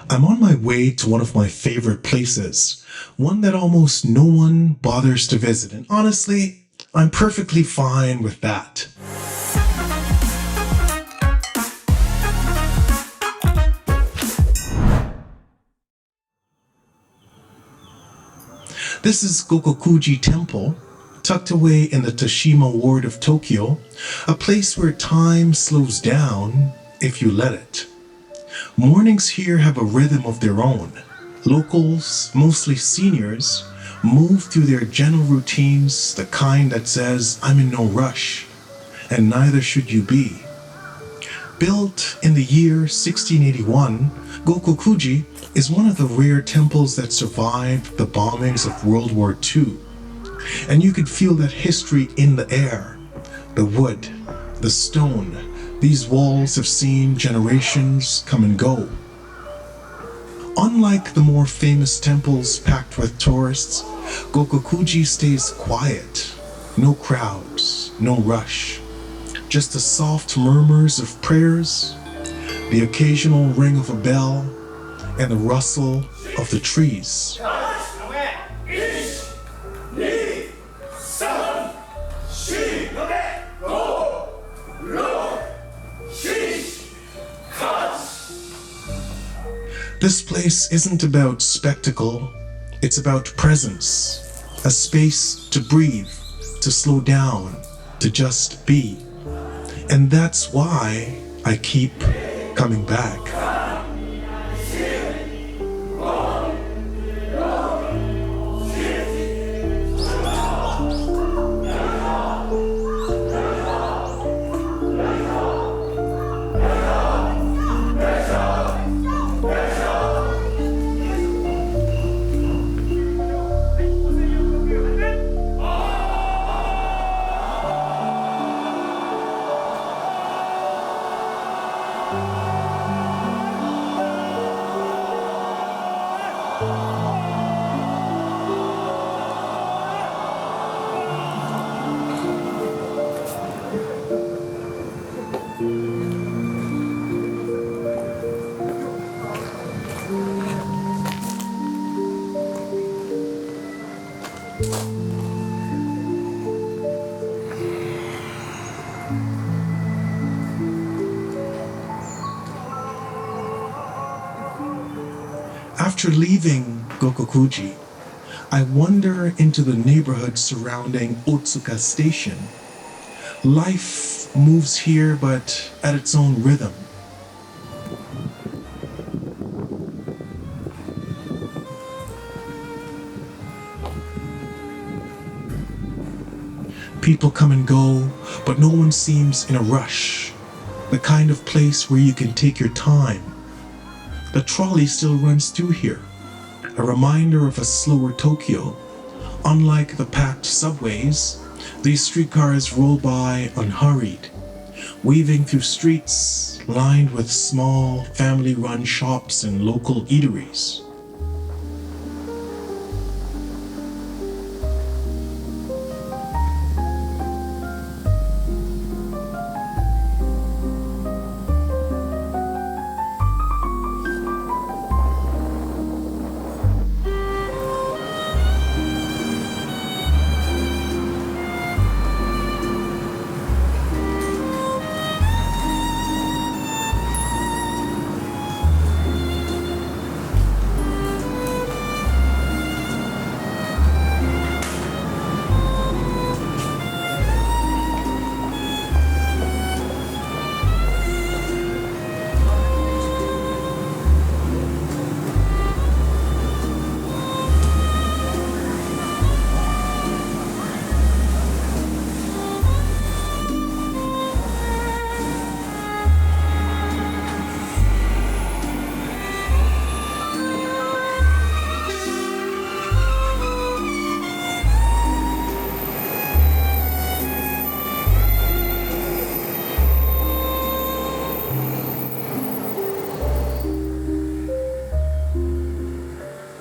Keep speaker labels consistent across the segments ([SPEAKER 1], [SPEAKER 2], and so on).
[SPEAKER 1] I'm on my way to one of my favorite places, one that almost no one bothers to visit, and honestly, I'm perfectly fine with that. This is Gokokuji Temple, tucked away in the Toshima ward of Tokyo, a place where time slows down if you let it. Mornings here have a rhythm of their own. Locals, mostly seniors, move through their gentle routines, the kind that says, I'm in no rush, and neither should you be. Built in the year 1681, Gokokuji is one of the rare temples that survived the bombings of World War II. And you could feel that history in the air. The wood, the stone, these walls have seen generations come and go. Unlike the more famous temples packed with tourists, Gokokuji stays quiet. No crowds, no rush. Just the soft murmurs of prayers, the occasional ring of a bell, and the rustle of the trees. This place isn't about spectacle, it's about presence, a space to breathe, to slow down, to just be. And that's why I keep coming back. After leaving Gokokuji, I wander into the neighborhood surrounding Otsuka Station. Life moves here, but at its own rhythm. People come and go, but no one seems in a rush. The kind of place where you can take your time. The trolley still runs through here, a reminder of a slower Tokyo. Unlike the packed subways, these streetcars roll by unhurried, weaving through streets lined with small family-run shops and local eateries.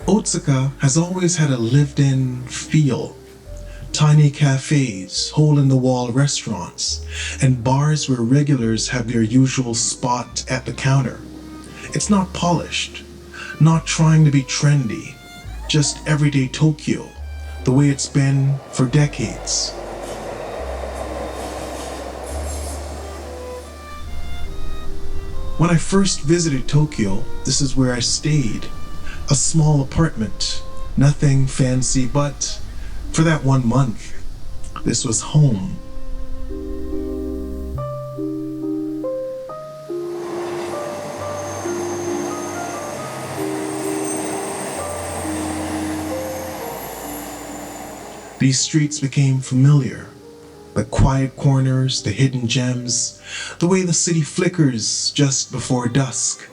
[SPEAKER 1] Otsuka has always had a lived-in feel. Tiny cafes, hole-in-the-wall restaurants, and bars where regulars have their usual spot at the counter. It's not polished, Not trying to be trendy, just everyday Tokyo, the way it's been for decades. When I first visited Tokyo, this is where I stayed. A small apartment, nothing fancy, but for that 1 month, this was home. These streets became familiar. The quiet corners, the hidden gems, the way the city flickers just before dusk.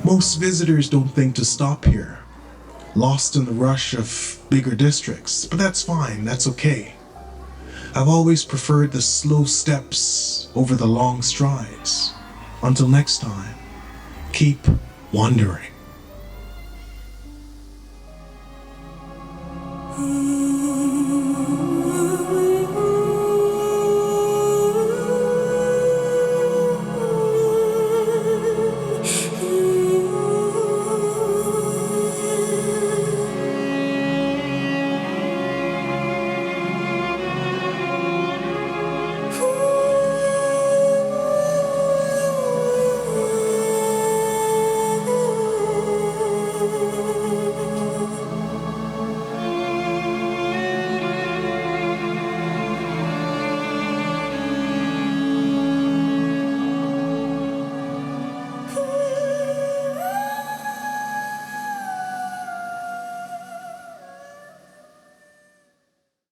[SPEAKER 1] Most visitors don't think to stop here, lost in the rush of bigger districts, but that's fine, that's okay. I've always preferred the slow steps over the long strides. Until next time, keep wandering.